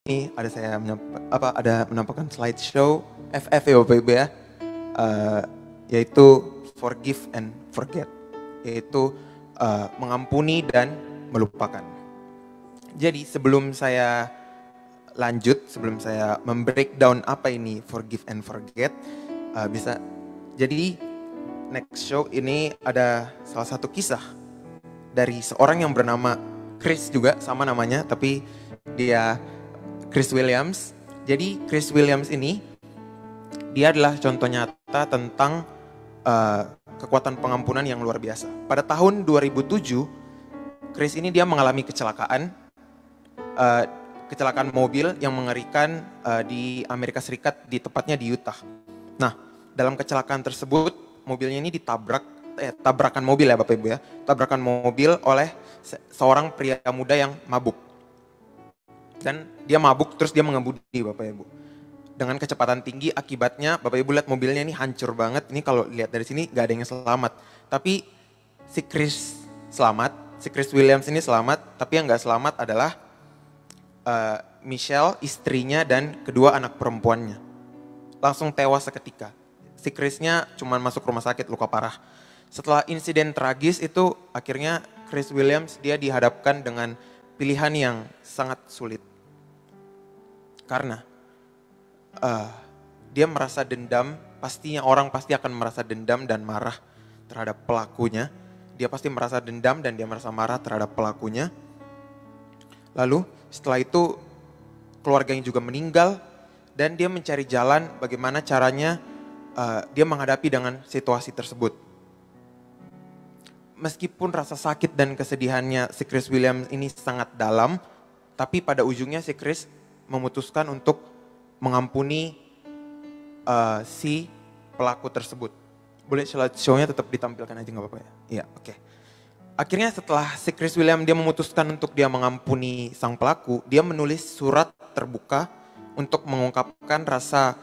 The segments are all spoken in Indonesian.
ada saya menampilkan slideshow FF ya Bapak Ibu ya, yaitu forgive and forget, yaitu mengampuni dan melupakan. Jadi sebelum saya lanjut, sebelum saya membreakdown apa ini forgive and forget, jadi next show ini ada salah satu kisah dari seorang yang bernama Chris juga, sama namanya, tapi dia Chris Williams. Jadi Chris Williams ini, dia adalah contoh nyata tentang kekuatan pengampunan yang luar biasa. Pada tahun 2007, Chris ini dia mengalami kecelakaan mobil yang mengerikan di Amerika Serikat, di tepatnya di Utah. Nah, dalam kecelakaan tersebut, mobilnya ini tabrakan mobil ya Bapak Ibu ya, tabrakan mobil oleh seorang pria muda yang mabuk. Dan dia mabuk terus dia mengemudi Bapak Ibu. Dengan kecepatan tinggi, akibatnya Bapak Ibu lihat mobilnya ini hancur banget. Ini kalau lihat dari sini gak ada yang selamat. Tapi si Chris selamat, si Chris Williams ini selamat, tapi yang gak selamat adalah Michelle, istrinya dan kedua anak perempuannya. Langsung tewas seketika. Si Chrisnya cuma masuk rumah sakit luka parah. Setelah insiden tragis itu, akhirnya Chris Williams dia dihadapkan dengan pilihan yang sangat sulit. Karena dia merasa dendam, pastinya orang pasti akan merasa dendam dan marah terhadap pelakunya. Dia pasti merasa dendam dan dia merasa marah terhadap pelakunya. Lalu setelah itu keluarganya juga meninggal dan dia mencari jalan bagaimana caranya dia menghadapi dengan situasi tersebut. Meskipun rasa sakit dan kesedihannya si Chris Williams ini sangat dalam, tapi pada ujungnya si Chris memutuskan untuk mengampuni si pelaku tersebut. Boleh slideshow-nya tetap ditampilkan aja nggak apa-apa ya? Iya, oke. Akhirnya setelah si Chris Williams dia memutuskan untuk dia mengampuni sang pelaku, dia menulis surat terbuka untuk mengungkapkan rasa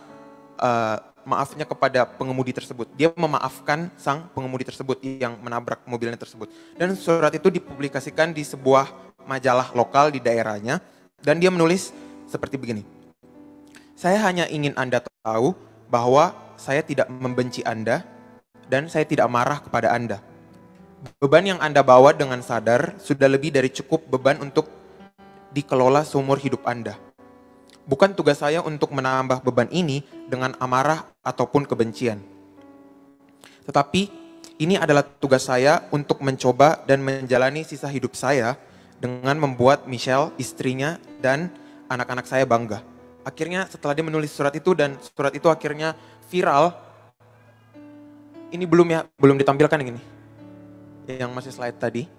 maafnya kepada pengemudi tersebut. Dia memaafkan sang pengemudi tersebut yang menabrak mobilnya tersebut. Dan surat itu dipublikasikan di sebuah majalah lokal di daerahnya. Dan dia menulis seperti begini. Saya hanya ingin Anda tahu bahwa saya tidak membenci Anda dan saya tidak marah kepada Anda. Beban yang Anda bawa dengan sadar sudah lebih dari cukup beban untuk dikelola seumur hidup Anda. Bukan tugas saya untuk menambah beban ini dengan amarah ataupun kebencian. Tetapi ini adalah tugas saya untuk mencoba dan menjalani sisa hidup saya dengan membuat Michelle, istrinya, dan anak-anak saya bangga. Akhirnya setelah dia menulis surat itu dan surat itu akhirnya viral. Ini belum ditampilkan yang ini. Yang masih slide tadi.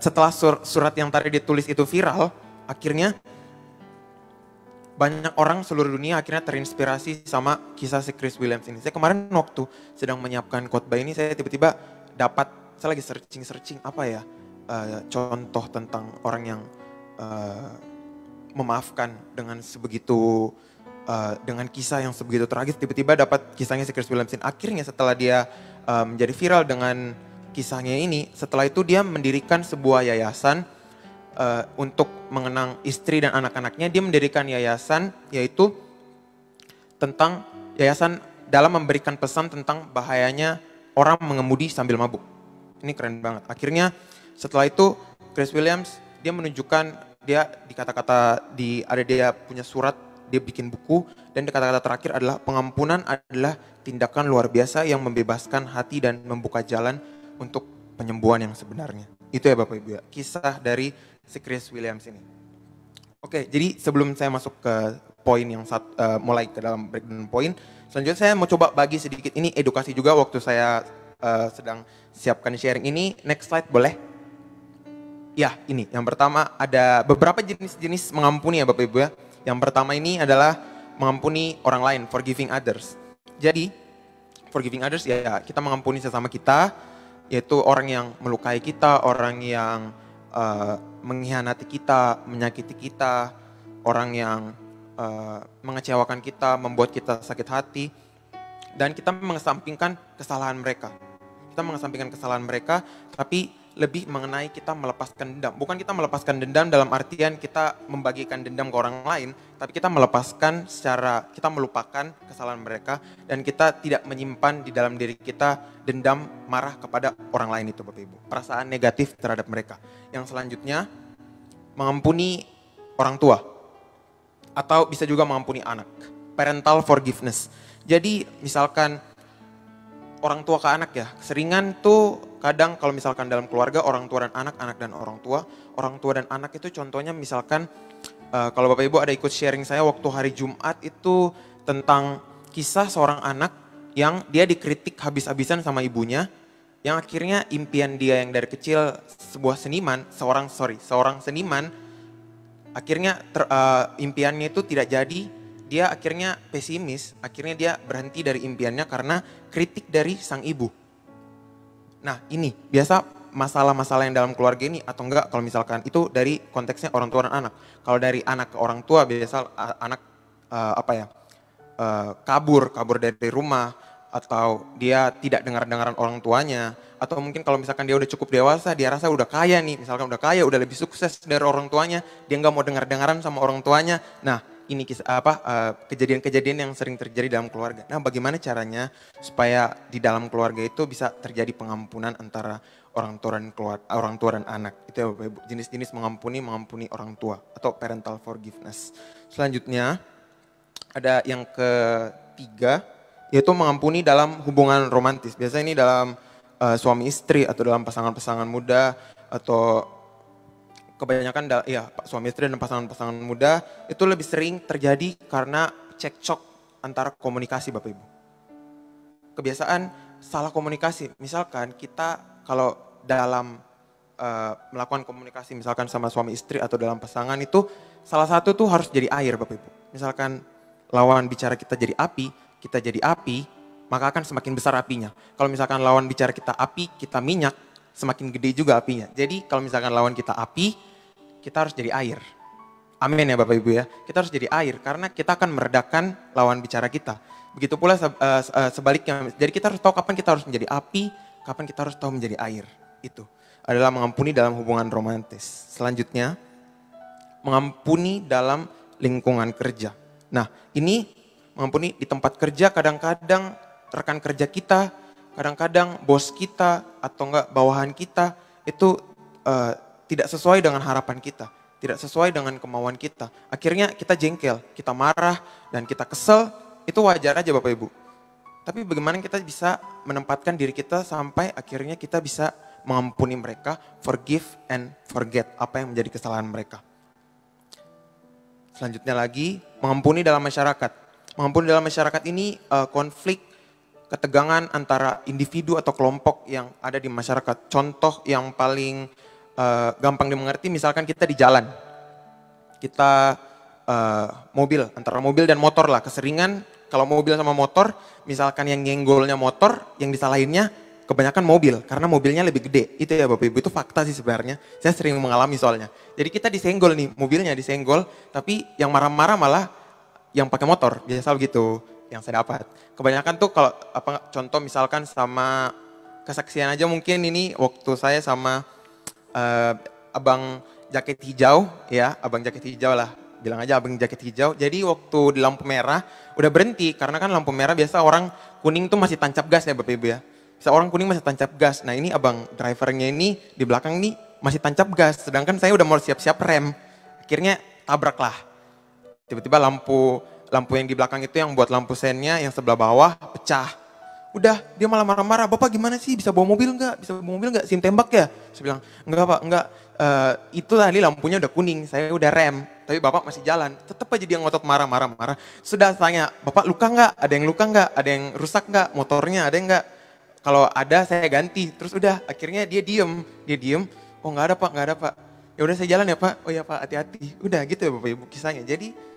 Setelah surat yang tadi ditulis itu viral, akhirnya banyak orang seluruh dunia akhirnya terinspirasi sama kisah si Chris Williams ini. Saya kemarin waktu sedang menyiapkan khotbah ini, saya tiba-tiba saya lagi searching apa ya contoh tentang orang yang memaafkan dengan sebegitu, dengan kisah yang sebegitu tragis. Tiba-tiba dapat kisahnya si Chris Williams ini. Akhirnya setelah dia menjadi viral dengan kisahnya ini, setelah itu dia mendirikan sebuah yayasan untuk mengenang istri dan anak-anaknya. Dia mendirikan yayasan, yaitu tentang yayasan dalam memberikan pesan tentang bahayanya orang mengemudi sambil mabuk. Ini keren banget. Akhirnya setelah itu Chris Williams dia menunjukkan, dia dia punya surat, dia bikin buku, dan kata-kata terakhir adalah pengampunan adalah tindakan luar biasa yang membebaskan hati dan membuka jalan untuk penyembuhan yang sebenarnya. Itu ya Bapak Ibu ya, kisah dari si Chris Williams ini. Oke, jadi sebelum saya masuk ke poin yang mulai ke dalam breakdown poin, selanjutnya saya mau coba bagi sedikit, ini edukasi juga waktu saya sedang siapkan sharing ini. Next slide boleh? Ya, ini yang pertama ada beberapa jenis-jenis mengampuni ya Bapak Ibu ya. Yang pertama ini adalah mengampuni orang lain, forgiving others. Jadi, forgiving others ya kita mengampuni sesama kita, yaitu orang yang melukai kita, orang yang mengkhianati kita, menyakiti kita, orang yang mengecewakan kita, membuat kita sakit hati, dan kita mengesampingkan kesalahan mereka. Kita mengesampingkan kesalahan mereka, tapi lebih mengenai kita melepaskan dendam. Bukan kita melepaskan dendam dalam artian kita membagikan dendam ke orang lain, tapi kita melepaskan secara, kita melupakan kesalahan mereka dan kita tidak menyimpan di dalam diri kita dendam, marah kepada orang lain itu Bapak Ibu. Perasaan negatif terhadap mereka. Yang selanjutnya, mengampuni orang tua atau bisa juga mengampuni anak. Parental forgiveness. Jadi misalkan orang tua ke anak ya, keseringan tuh kadang kalau misalkan dalam keluarga orang tua dan anak dan orang tua dan anak itu contohnya misalkan kalau Bapak Ibu ada ikut sharing saya waktu hari Jumat itu tentang kisah seorang anak yang dia dikritik habis-habisan sama ibunya, yang akhirnya impian dia yang dari kecil seorang seniman, akhirnya impiannya itu tidak jadi. Dia akhirnya pesimis, akhirnya dia berhenti dari impiannya karena kritik dari sang ibu. Nah ini biasa masalah-masalah yang dalam keluarga ini atau enggak kalau misalkan itu dari konteksnya orang tua dan anak. Kalau dari anak ke orang tua biasa anak kabur dari rumah atau dia tidak dengar-dengaran orang tuanya. Atau mungkin kalau misalkan dia udah cukup dewasa, dia rasa udah kaya nih, misalkan udah kaya, udah lebih sukses dari orang tuanya, dia nggak mau dengar-dengaran sama orang tuanya. Nah ini kejadian-kejadian yang sering terjadi dalam keluarga. Nah bagaimana caranya supaya di dalam keluarga itu bisa terjadi pengampunan antara orang tua dan anak. Itu ya Bapak Ibu, jenis-jenis mengampuni orang tua atau parental forgiveness. Selanjutnya ada yang ketiga, yaitu mengampuni dalam hubungan romantis. Biasanya ini dalam suami istri atau dalam pasangan-pasangan muda atau kebanyakan suami istri dan pasangan-pasangan muda itu lebih sering terjadi karena cekcok antara komunikasi Bapak Ibu. Kebiasaan salah komunikasi, misalkan kita kalau dalam melakukan komunikasi misalkan sama suami istri atau dalam pasangan itu salah satu tuh harus jadi air Bapak Ibu. Misalkan lawan bicara kita jadi api, maka akan semakin besar apinya. Kalau misalkan lawan bicara kita api, kita minyak, semakin gede juga apinya. Jadi kalau misalkan lawan kita api, kita harus jadi air. Amin ya Bapak Ibu ya. Kita harus jadi air karena kita akan meredakan lawan bicara kita. Begitu pula sebaliknya. Jadi kita harus tahu kapan kita harus menjadi api, kapan kita harus tahu menjadi air. Itu adalah mengampuni dalam hubungan romantis. Selanjutnya, mengampuni dalam lingkungan kerja. Nah ini mengampuni di tempat kerja, kadang-kadang rekan kerja kita, kadang-kadang bos kita atau enggak bawahan kita itu tidak sesuai dengan harapan kita, tidak sesuai dengan kemauan kita. Akhirnya kita jengkel, kita marah, dan kita kesel, itu wajar aja Bapak Ibu. Tapi bagaimana kita bisa menempatkan diri kita sampai akhirnya kita bisa mengampuni mereka, forgive and forget apa yang menjadi kesalahan mereka. Selanjutnya lagi, mengampuni dalam masyarakat. Mengampuni dalam masyarakat ini konflik, ketegangan antara individu atau kelompok yang ada di masyarakat. Contoh yang paling gampang dimengerti, misalkan kita di jalan, kita antara mobil dan motor lah, keseringan kalau mobil sama motor, misalkan yang nyenggolnya motor, yang disalahinnya kebanyakan mobil, karena mobilnya lebih gede. Itu ya Bapak Ibu, itu fakta sih sebenarnya, saya sering mengalami soalnya. Jadi kita disenggol nih, mobilnya disenggol, tapi yang marah-marah malah yang pakai motor, biasa begitu yang saya dapat. Kebanyakan tuh kalau contoh misalkan sama kesaksian aja mungkin ini waktu saya sama abang jaket hijau ya, abang jaket hijau lah, bilang aja abang jaket hijau. Jadi waktu di lampu merah udah berhenti, karena kan lampu merah biasa orang kuning tuh masih tancap gas ya Bapak Ibu ya. Bisa orang kuning masih tancap gas. Nah ini abang drivernya ini di belakang nih masih tancap gas, sedangkan saya udah mau siap-siap rem. Akhirnya tabrak lah. Tiba-tiba lampu yang di belakang itu yang buat lampu sennya yang sebelah bawah pecah. Udah, dia malah marah-marah, Bapak gimana sih, bisa bawa mobil enggak? Bisa bawa mobil enggak? SIM tembak ya? Saya bilang, enggak Pak, enggak. Itu tadi lampunya udah kuning, saya udah rem. Tapi Bapak masih jalan. Tetap aja dia ngotot marah. Sudah tanya, Bapak luka enggak? Ada yang luka enggak? Ada yang rusak enggak? Motornya ada enggak? Kalau ada saya ganti. Terus udah, akhirnya dia diem. Oh enggak ada Pak. Ya udah saya jalan ya Pak. Oh ya Pak, hati-hati. Udah gitu ya Bapak Ibu kisahnya. Jadi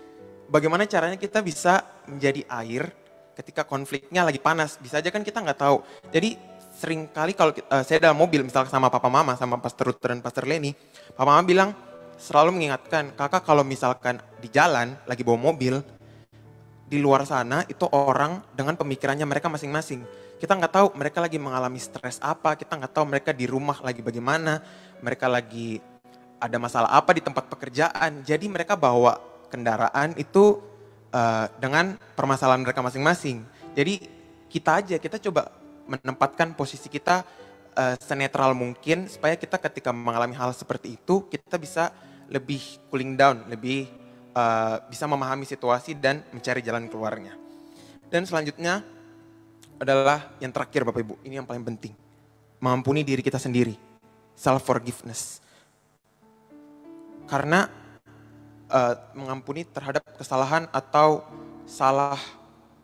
bagaimana caranya kita bisa menjadi air ketika konfliknya lagi panas, bisa aja kan kita nggak tahu. Jadi sering kali kalau saya dalam mobil, misalnya sama papa mama, sama Pastor Ruth dan Pastor Lenny, papa mama bilang selalu mengingatkan, kakak kalau misalkan di jalan lagi bawa mobil, di luar sana itu orang dengan pemikirannya mereka masing-masing. Kita nggak tahu mereka lagi mengalami stres apa, kita nggak tahu mereka di rumah lagi bagaimana, mereka lagi ada masalah apa di tempat pekerjaan. Jadi mereka bawa kendaraan itu dengan permasalahan mereka masing-masing. Jadi kita coba menempatkan posisi kita senetral mungkin supaya kita ketika mengalami hal seperti itu kita bisa lebih cooling down, lebih bisa memahami situasi dan mencari jalan keluarnya. Dan selanjutnya adalah yang terakhir Bapak Ibu, ini yang paling penting. Mengampuni diri kita sendiri, self forgiveness. Karena mengampuni terhadap kesalahan atau salah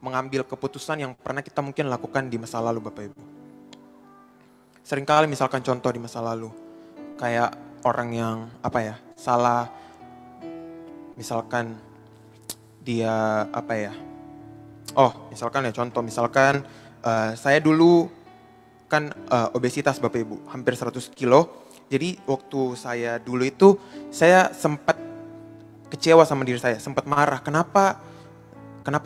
mengambil keputusan yang pernah kita mungkin lakukan di masa lalu Bapak Ibu. Seringkali misalkan contoh di masa lalu, kayak orang yang salah, misalkan dia misalkan saya dulu kan obesitas Bapak Ibu, hampir 100 kilo. Jadi waktu saya dulu itu saya sempat kecewa sama diri saya, sempat marah. Kenapa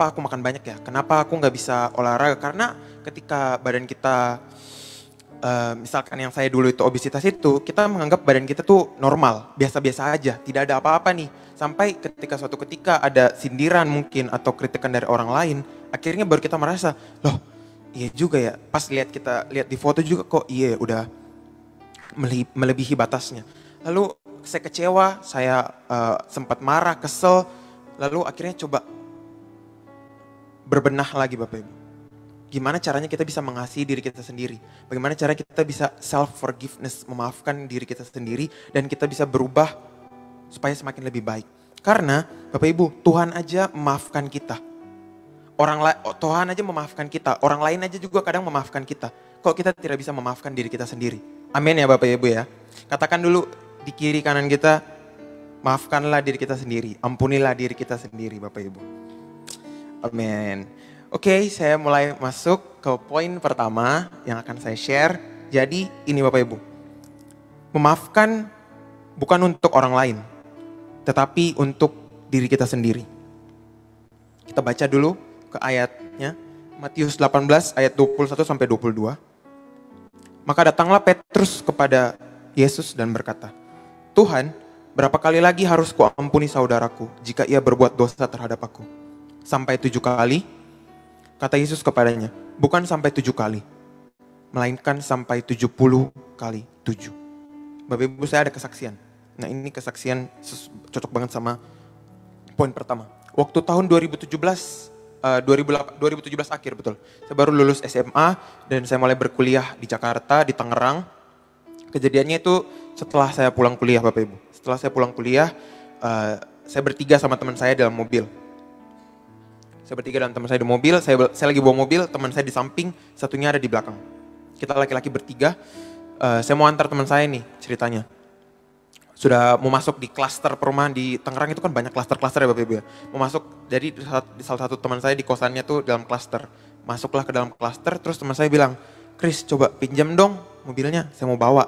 aku makan banyak ya? Kenapa aku nggak bisa olahraga? Karena ketika badan kita, misalkan yang saya dulu itu obesitas itu, kita menganggap badan kita tuh normal, biasa-biasa aja, tidak ada apa-apa nih. Sampai suatu ketika ada sindiran mungkin atau kritikan dari orang lain, akhirnya baru kita merasa, loh iya juga ya, pas lihat di foto juga kok iya udah melebihi batasnya. Lalu saya kecewa, saya sempat marah, kesel, lalu akhirnya coba berbenah lagi Bapak Ibu. Gimana caranya kita bisa mengasihi diri kita sendiri? Bagaimana cara kita bisa self forgiveness, memaafkan diri kita sendiri dan kita bisa berubah supaya semakin lebih baik. Karena Bapak Ibu, Tuhan aja memaafkan kita. Tuhan aja memaafkan kita, orang lain aja juga kadang memaafkan kita. Kok kita tidak bisa memaafkan diri kita sendiri? Amin ya Bapak Ibu ya. Katakan dulu di kiri kanan kita, maafkanlah diri kita sendiri, ampunilah diri kita sendiri Bapak Ibu. Amin. Oke, saya mulai masuk ke poin pertama yang akan saya share. Jadi ini Bapak Ibu, memaafkan bukan untuk orang lain, tetapi untuk diri kita sendiri. Kita baca dulu ke ayatnya, Matius 18 ayat 21 sampai 22. Maka datanglah Petrus kepada Yesus dan berkata, Tuhan, berapa kali lagi harus kuampuni saudaraku jika ia berbuat dosa terhadap aku? Sampai 7 kali? Kata Yesus kepadanya, bukan sampai 7 kali, melainkan sampai 70 kali 7. Bapak Ibu, saya ada kesaksian. Nah ini kesaksian cocok banget sama poin pertama. Waktu tahun 2017 akhir betul. Saya baru lulus SMA dan saya mulai berkuliah di Jakarta, di Tangerang. Kejadiannya itu setelah saya pulang kuliah Bapak Ibu. Setelah saya pulang kuliah, saya bertiga sama teman saya dalam mobil. Saya bertiga dan teman saya di mobil, saya lagi bawa mobil, teman saya di samping, satunya ada di belakang. Kita laki-laki bertiga, saya mau antar teman saya nih ceritanya. Sudah mau masuk di klaster perumahan di Tangerang itu kan banyak klaster-klaster ya Bapak Ibu ya. Mau masuk, jadi di salah satu teman saya di kosannya tuh dalam klaster. Masuklah ke dalam klaster, terus teman saya bilang, Chris coba pinjam dong mobilnya, saya mau bawa.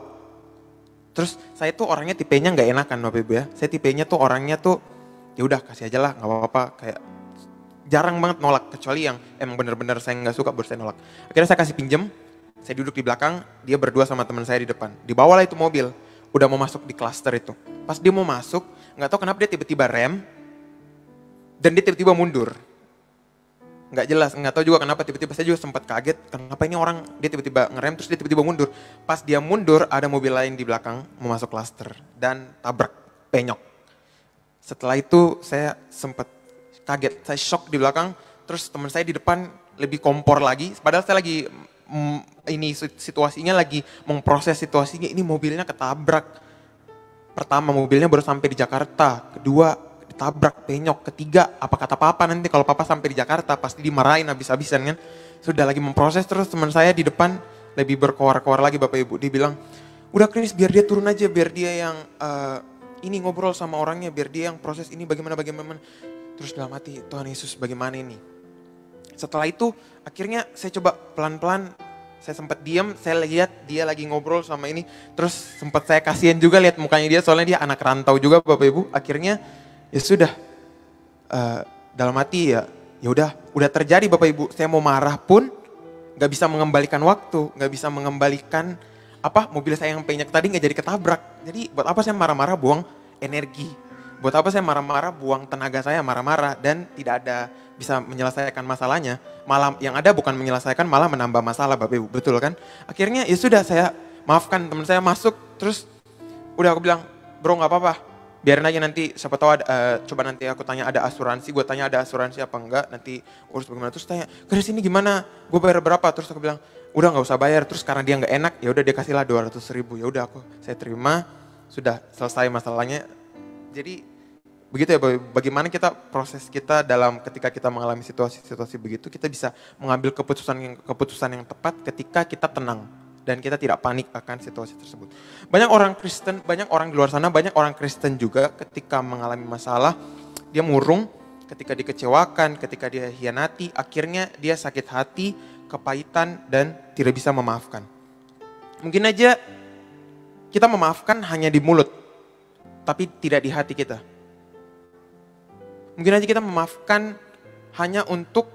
Terus saya tuh orangnya tipenya nggak enakan Bapak Ibu ya. Saya tipenya tuh orangnya tuh, ya udah kasih aja lah, nggak apa-apa. Kayak jarang banget nolak, kecuali yang emang bener-bener saya nggak suka baru saya nolak. Akhirnya saya kasih pinjam, saya duduk di belakang, dia berdua sama teman saya di depan. Dibawalah itu mobil. Udah mau masuk di klaster itu. Pas dia mau masuk, nggak tahu kenapa dia tiba-tiba rem dan dia tiba-tiba mundur. Nggak jelas, nggak tahu juga kenapa tiba-tiba saya juga sempat kaget. Kenapa ini orang dia tiba-tiba ngerem terus dia tiba-tiba mundur. Pas dia mundur ada mobil lain di belakang mau masuk klaster dan tabrak, penyok. Setelah itu saya sempat kaget, saya shock di belakang. Terus teman saya di depan lebih kompor lagi. Padahal saya lagi ini situasinya lagi memproses situasinya, ini mobilnya ketabrak. Pertama mobilnya baru sampai di Jakarta, kedua ditabrak, penyok, ketiga apa kata papa nanti kalau papa sampai di Jakarta pasti dimarahin habis-habisan kan. Sudah lagi memproses, terus teman saya di depan lebih berkoar-koar lagi Bapak Ibu. Dia bilang, udah Chris biar dia turun aja, biar dia yang ini ngobrol sama orangnya, biar dia yang proses ini bagaimana. Terus dalam hati, Tuhan Yesus bagaimana ini? Setelah itu akhirnya saya coba pelan-pelan, saya sempat diam, saya lihat dia lagi ngobrol sama ini. Terus sempat saya kasihan juga lihat mukanya dia, soalnya dia anak rantau juga Bapak Ibu. Akhirnya ya sudah, dalam hati ya udah terjadi Bapak Ibu. Saya mau marah pun nggak bisa mengembalikan waktu, nggak bisa mengembalikan mobil saya yang penyek tadi nggak jadi ketabrak. Jadi buat apa saya marah-marah buang energi? Buat apa saya marah-marah buang tenaga saya marah-marah dan tidak ada bisa menyelesaikan masalahnya? Malah yang ada bukan menyelesaikan, malah menambah masalah, Bapak Ibu. Betul kan? Akhirnya ya sudah, saya maafkan teman saya masuk, terus udah aku bilang, bro nggak apa-apa, biarin aja nanti, siapa tahu ada, coba nanti aku tanya ada asuransi, gue tanya ada asuransi apa enggak, nanti urus bagaimana. Terus tanya, ke sini gimana, gue bayar berapa? Terus aku bilang, udah nggak usah bayar. Terus karena dia nggak enak, ya udah dia kasihlah 200.000. Ya udah saya terima, sudah selesai masalahnya. Jadi begitu ya, bagaimana kita proses kita dalam ketika kita mengalami situasi-situasi begitu, kita bisa mengambil keputusan yang tepat ketika kita tenang dan kita tidak panik akan situasi tersebut. Banyak orang Kristen, banyak orang di luar sana, banyak orang Kristen juga ketika mengalami masalah, dia murung, ketika dikecewakan, ketika dia hianati, akhirnya dia sakit hati, kepahitan, dan tidak bisa memaafkan. Mungkin aja kita memaafkan hanya di mulut, tapi tidak di hati kita. Mungkin aja kita memaafkan hanya untuk,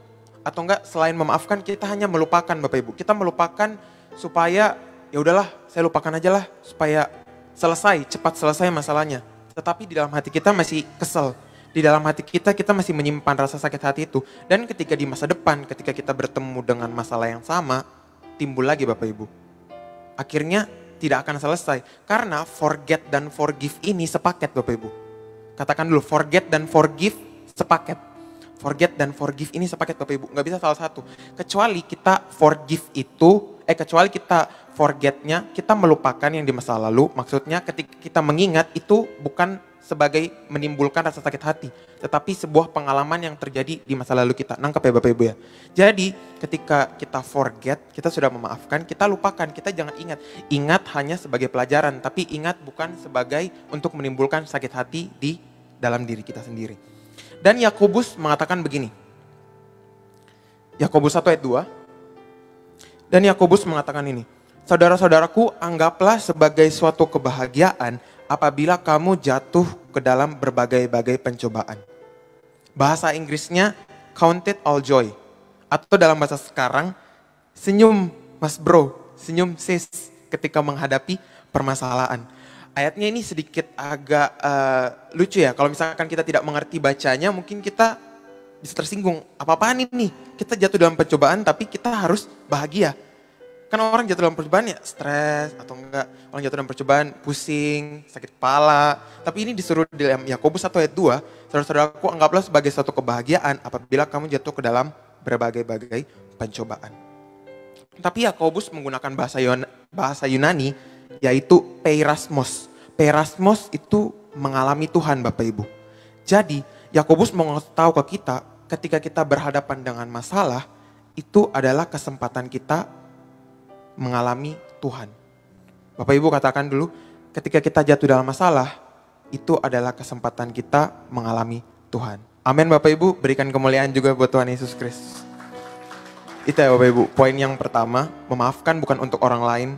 atau enggak selain memaafkan, kita hanya melupakan Bapak Ibu. Kita melupakan supaya ya udahlah, saya lupakan aja lah supaya cepat selesai masalahnya. Tetapi di dalam hati kita masih kesel. Di dalam hati kita masih menyimpan rasa sakit hati itu. Dan ketika di masa depan, ketika kita bertemu dengan masalah yang sama, timbul lagi Bapak Ibu. Akhirnya tidak akan selesai. Karena forget dan forgive ini sepaket Bapak Ibu. Katakan dulu, forget dan forgive sepaket. Forget dan forgive ini sepaket Bapak Ibu. Nggak bisa salah satu. Kecuali kita forgive itu, kecuali kita forgetnya, kita melupakan yang di masa lalu. Maksudnya ketika kita mengingat itu bukan sebagai menimbulkan rasa sakit hati. Tetapi sebuah pengalaman yang terjadi di masa lalu kita. Nangkep ya Bapak Ibu ya. Jadi ketika kita forget, kita sudah memaafkan, kita lupakan. Kita jangan ingat. Ingat hanya sebagai pelajaran. Tapi ingat bukan sebagai untuk menimbulkan sakit hati di dalam diri kita sendiri. Dan Yakobus mengatakan begini. Yakobus 1 ayat 2. Dan Yakobus mengatakan ini. Saudara-saudaraku, anggaplah sebagai suatu kebahagiaan apabila kamu jatuh ke dalam berbagai-bagai pencobaan. Bahasa Inggrisnya count it all joy. Atau dalam bahasa sekarang, senyum mas bro, senyum sis ketika menghadapi permasalahan. Ayatnya ini sedikit agak lucu ya. Kalau misalkan kita tidak mengerti bacanya, mungkin kita bisa tersinggung. Apa-apaan ini? Kita jatuh dalam pencobaan tapi kita harus bahagia. Kan orang jatuh dalam percobaan ya stres atau enggak. Orang jatuh dalam percobaan pusing, sakit kepala. Tapi ini disuruh di dalam Yakobus 1 ayat 2. Saudara-saudaraku, anggaplah sebagai suatu kebahagiaan apabila kamu jatuh ke dalam berbagai-bagai pencobaan. Tapi Yakobus menggunakan bahasa Yunani, yaitu peirasmos. Peirasmos itu mengalami Tuhan Bapak Ibu. Jadi Yakobus mau tahu ke kita, ketika kita berhadapan dengan masalah, itu adalah kesempatan kita mengalami Tuhan. Bapak Ibu katakan dulu, ketika kita jatuh dalam masalah, itu adalah kesempatan kita mengalami Tuhan. Amin Bapak Ibu, berikan kemuliaan juga buat Tuhan Yesus Kristus. Itu ya Bapak Ibu, poin yang pertama, memaafkan bukan untuk orang lain,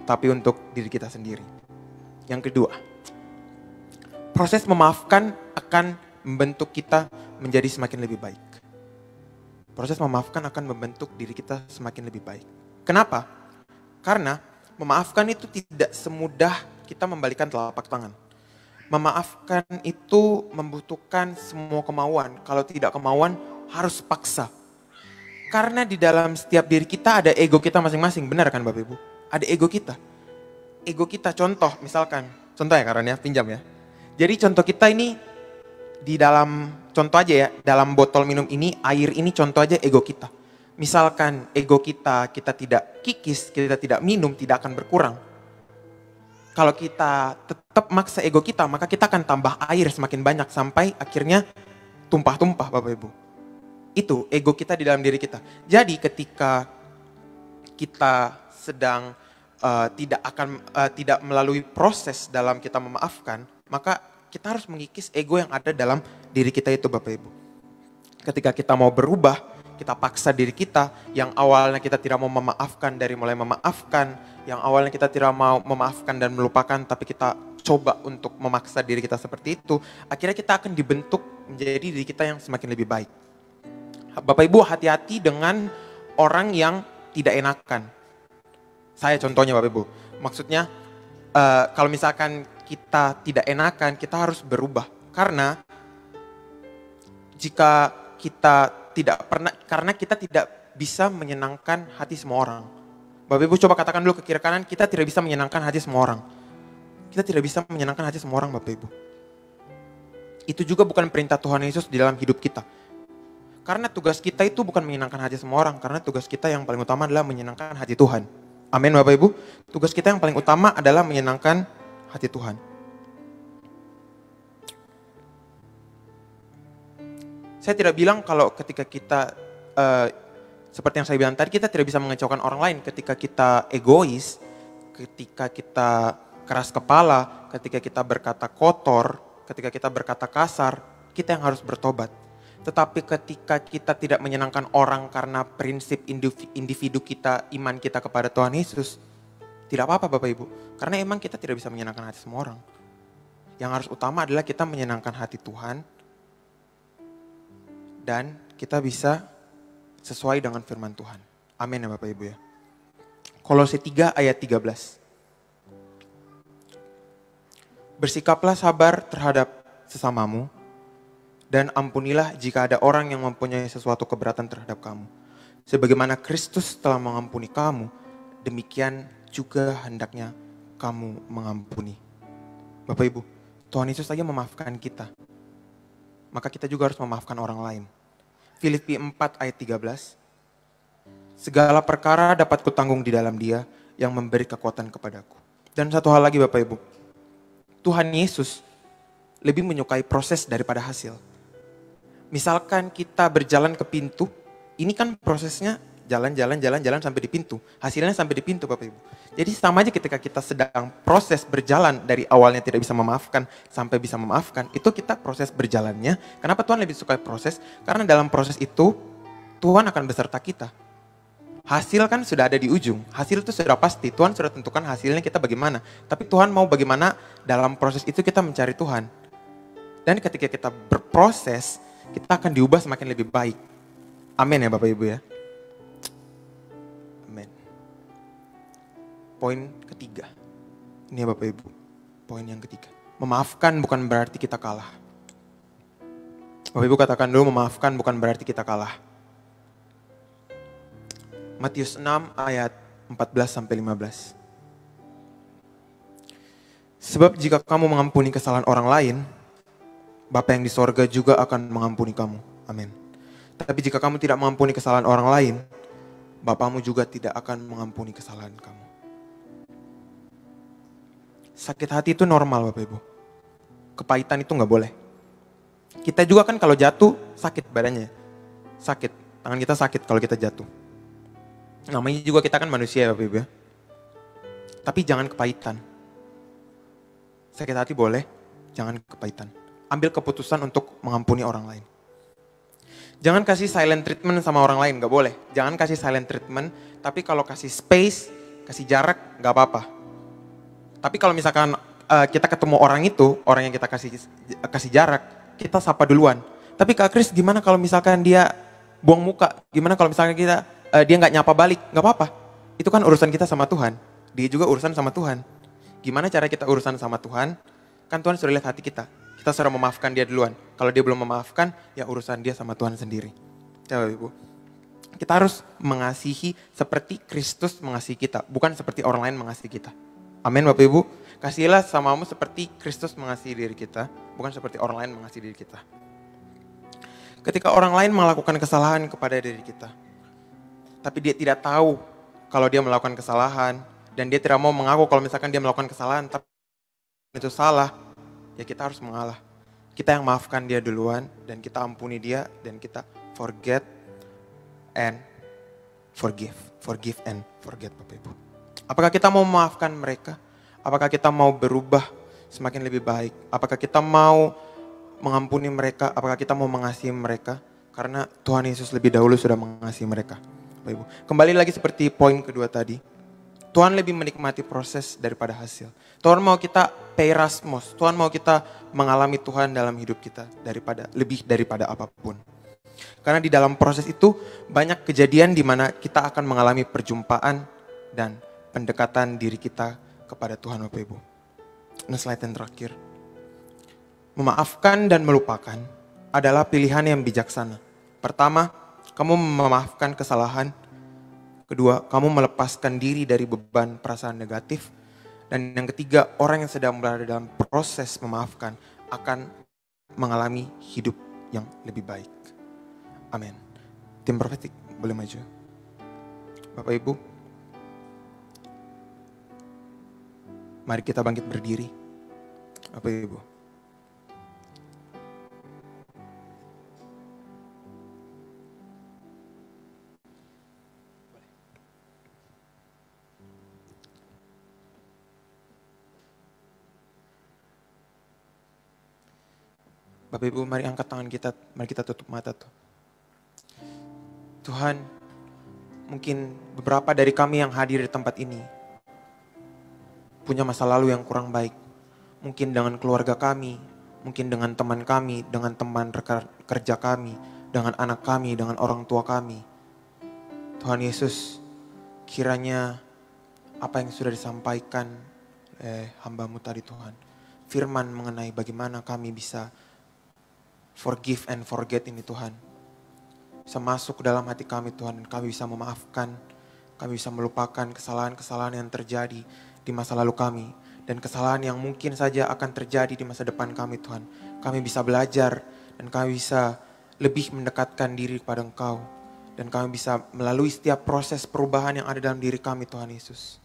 tapi untuk diri kita sendiri. Yang kedua, proses memaafkan akan membentuk kita menjadi semakin lebih baik. Proses memaafkan akan membentuk diri kita semakin lebih baik. Kenapa? Karena memaafkan itu tidak semudah kita membalikan telapak tangan. Memaafkan itu membutuhkan semua kemauan. Kalau tidak kemauan, harus paksa. Karena di dalam setiap diri kita ada ego kita masing-masing. Benar kan Bapak Ibu? Ada ego kita. Ego kita contoh misalkan. Contoh ya karena pinjam ya. Jadi contoh kita ini di dalam, contoh aja ya. Dalam botol minum ini, air ini contoh aja ego kita. Misalkan ego kita tidak kikis, kita tidak minum, tidak akan berkurang. Kalau kita tetap maksa ego kita, maka kita akan tambah air semakin banyak sampai akhirnya tumpah-tumpah Bapak Ibu. Itu ego kita di dalam diri kita. Jadi ketika kita sedang tidak melalui proses dalam kita memaafkan, maka kita harus mengikis ego yang ada dalam diri kita itu Bapak Ibu. Ketika kita mau berubah, kita paksa diri kita, yang awalnya kita tidak mau memaafkan dari mulai memaafkan, yang awalnya kita tidak mau memaafkan dan melupakan, tapi kita coba untuk memaksa diri kita seperti itu, akhirnya kita akan dibentuk menjadi diri kita yang semakin lebih baik. Bapak Ibu hati-hati dengan orang yang tidak enakan. Saya contohnya Bapak Ibu. Maksudnya kalau misalkan kita tidak enakan, kita harus berubah. Karena jika kita karena kita tidak bisa menyenangkan hati semua orang. Bapak Ibu coba katakan dulu ke kiri kanan, kita tidak bisa menyenangkan hati semua orang. Kita tidak bisa menyenangkan hati semua orang Bapak Ibu. Itu juga bukan perintah Tuhan Yesus di dalam hidup kita. Karena tugas kita itu bukan menyenangkan hati semua orang, karena tugas kita yang paling utama adalah menyenangkan hati Tuhan. Amin Bapak Ibu. Tugas kita yang paling utama adalah menyenangkan hati Tuhan. Saya tidak bilang kalau ketika kita, seperti yang saya bilang tadi, kita tidak bisa mengecewakan orang lain ketika kita egois, ketika kita keras kepala, ketika kita berkata kotor, ketika kita berkata kasar, kita yang harus bertobat. Tetapi ketika kita tidak menyenangkan orang karena prinsip individu kita, iman kita kepada Tuhan Yesus, tidak apa-apa Bapak Ibu. Karena emang kita tidak bisa menyenangkan hati semua orang. Yang harus utama adalah kita menyenangkan hati Tuhan, dan kita bisa sesuai dengan firman Tuhan. Amin ya Bapak Ibu ya. Kolose 3 ayat 13. Bersikaplah sabar terhadap sesamamu, dan ampunilah jika ada orang yang mempunyai sesuatu keberatan terhadap kamu. Sebagaimana Kristus telah mengampuni kamu, demikian juga hendaknya kamu mengampuni. Bapak Ibu, Tuhan Yesus saja memaafkan kita. Maka kita juga harus memaafkan orang lain. Filipi 4 ayat 13. Segala perkara dapat kutanggung di dalam Dia yang memberi kekuatan kepadaku. Dan satu hal lagi Bapak Ibu, Tuhan Yesus lebih menyukai proses daripada hasil. Misalkan kita berjalan ke pintu, ini kan prosesnya jalan sampai di pintu. Hasilnya sampai di pintu Bapak Ibu. Jadi sama aja ketika kita sedang proses berjalan dari awalnya tidak bisa memaafkan sampai bisa memaafkan, itu kita proses berjalannya. Kenapa Tuhan lebih suka proses? Karena dalam proses itu Tuhan akan beserta kita. Hasil kan sudah ada di ujung. Hasil itu sudah pasti. Tuhan sudah tentukan hasilnya kita bagaimana. Tapi Tuhan mau bagaimana dalam proses itu kita mencari Tuhan. Dan ketika kita berproses, kita akan diubah semakin lebih baik. Amin ya Bapak Ibu ya. Amin. Poin ketiga. Ini ya Bapak Ibu. Poin yang ketiga. Memaafkan bukan berarti kita kalah. Bapak Ibu katakan dulu, memaafkan bukan berarti kita kalah. Matius 6 ayat 14-15. Sebab jika kamu mengampuni kesalahan orang lain, Bapa yang di sorga juga akan mengampuni kamu. Amin. Tapi jika kamu tidak mengampuni kesalahan orang lain, Bapamu juga tidak akan mengampuni kesalahan kamu. Sakit hati itu normal Bapak Ibu. Kepahitan itu gak boleh. Kita juga kan kalau jatuh sakit badannya. Sakit, tangan kita sakit kalau kita jatuh. Namanya juga kita kan manusia ya Bapak Ibu ya. Tapi jangan kepahitan. Sakit hati boleh, jangan kepahitan. Ambil keputusan untuk mengampuni orang lain. Jangan kasih silent treatment sama orang lain, gak boleh. Jangan kasih silent treatment, tapi kalau kasih space, kasih jarak, gak apa-apa. Tapi kalau misalkan kita ketemu orang itu, orang yang kita kasih jarak, kita sapa duluan. Tapi Kak Kris gimana kalau misalkan dia buang muka? Gimana kalau misalkan dia gak nyapa balik? Gak apa-apa. Itu kan urusan kita sama Tuhan. Dia juga urusan sama Tuhan. Gimana cara kita urusan sama Tuhan? Kan Tuhan sudah lihat hati kita. Kita sudah memaafkan dia duluan. Kalau dia belum memaafkan, ya urusan dia sama Tuhan sendiri. Ya Bapak Ibu. Kita harus mengasihi seperti Kristus mengasihi kita. Bukan seperti orang lain mengasihi kita. Amin Bapak Ibu. Kasihilah samamu seperti Kristus mengasihi diri kita. Bukan seperti orang lain mengasihi diri kita. Ketika orang lain melakukan kesalahan kepada diri kita. Tapi dia tidak tahu kalau dia melakukan kesalahan. Dan dia tidak mau mengaku kalau misalkan dia melakukan kesalahan. Tapi itu salah. Ya kita harus mengalah. Kita yang maafkan dia duluan dan kita ampuni dia dan kita forget and forgive. Forgive and forget Bapak Ibu. Apakah kita mau memaafkan mereka? Apakah kita mau berubah semakin lebih baik? Apakah kita mau mengampuni mereka? Apakah kita mau mengasihi mereka? Karena Tuhan Yesus lebih dahulu sudah mengasihi mereka. Bapak Ibu. Kembali lagi seperti poin kedua tadi. Tuhan lebih menikmati proses daripada hasil. Tuhan mau kita peirasmos. Tuhan mau kita mengalami Tuhan dalam hidup kita lebih daripada apapun. Karena di dalam proses itu banyak kejadian di mana kita akan mengalami perjumpaan dan pendekatan diri kita kepada Tuhan Bapak Ibu. Nah, slide yang terakhir. Memaafkan dan melupakan adalah pilihan yang bijaksana. Pertama, kamu memaafkan kesalahan. Kedua, kamu melepaskan diri dari beban perasaan negatif. Dan yang ketiga, orang yang sedang berada dalam proses memaafkan akan mengalami hidup yang lebih baik. Amin. Tim profetik boleh maju. Bapak Ibu, mari kita bangkit berdiri. Bapak Ibu. Bapak Ibu, mari angkat tangan kita, mari kita tutup mata tuh. Tuhan, mungkin beberapa dari kami yang hadir di tempat ini punya masa lalu yang kurang baik. Mungkin dengan keluarga kami, mungkin dengan teman kami, dengan teman kerja kami, dengan anak kami, dengan orang tua kami. Tuhan Yesus, kiranya apa yang sudah disampaikan hamba-Mu tadi Tuhan, firman mengenai bagaimana kami bisa forgive and forget ini Tuhan, bisa masuk ke dalam hati kami Tuhan, dan kami bisa memaafkan, kami bisa melupakan kesalahan-kesalahan yang terjadi di masa lalu kami, dan kesalahan yang mungkin saja akan terjadi di masa depan kami Tuhan. Kami bisa belajar, dan kami bisa lebih mendekatkan diri kepada Engkau, dan kami bisa melalui setiap proses perubahan yang ada dalam diri kami Tuhan Yesus.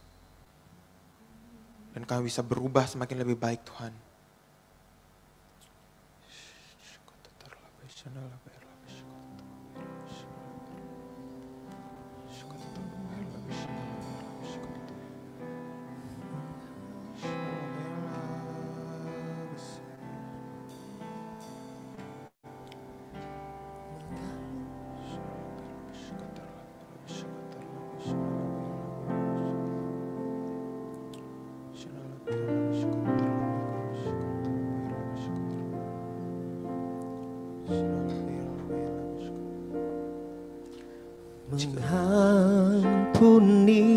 Dan kami bisa berubah semakin lebih baik Tuhan. Mengampuni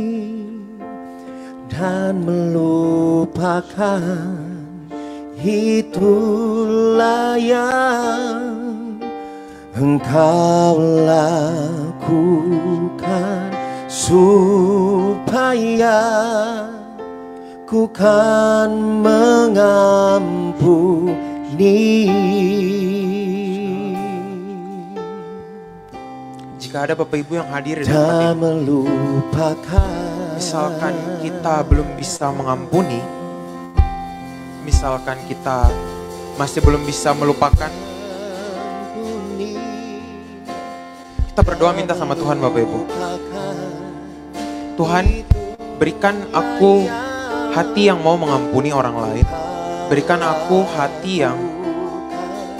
dan melupakan, itulah yang Engkau lakukan, supaya ku kan mengampuni. Jika ada Bapak Ibu yang hadir di tempat ini, misalkan kita belum bisa mengampuni, misalkan kita masih belum bisa melupakan, kita berdoa minta sama Tuhan Bapak Ibu. Tuhan, berikan aku hati yang mau mengampuni orang lain. Berikan aku hati yang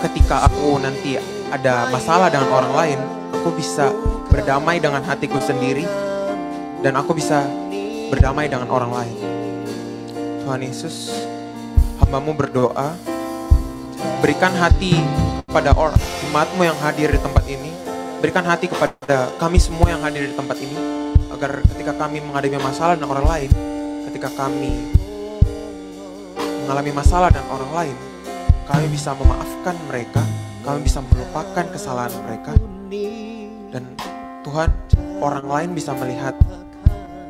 ketika aku nanti ada masalah dengan orang lain, aku bisa berdamai dengan hatiku sendiri, dan aku bisa berdamai dengan orang lain. Tuhan Yesus, hamba-Mu berdoa, berikan hati kepada orang umat-Mu yang hadir di tempat ini, berikan hati kepada kami semua yang hadir di tempat ini, agar ketika kami menghadapi masalah dengan orang lain, ketika kami mengalami masalah dengan orang lain, kami bisa memaafkan mereka, kami bisa melupakan kesalahan mereka, dan Tuhan, orang lain bisa melihat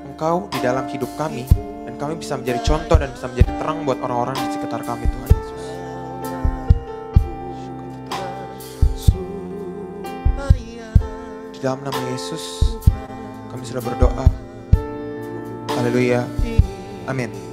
Engkau di dalam hidup kami, dan kami bisa menjadi contoh dan bisa menjadi terang buat orang-orang di sekitar kami, Tuhan Yesus. Di dalam nama Yesus, kami sudah berdoa. Haleluya. Amin.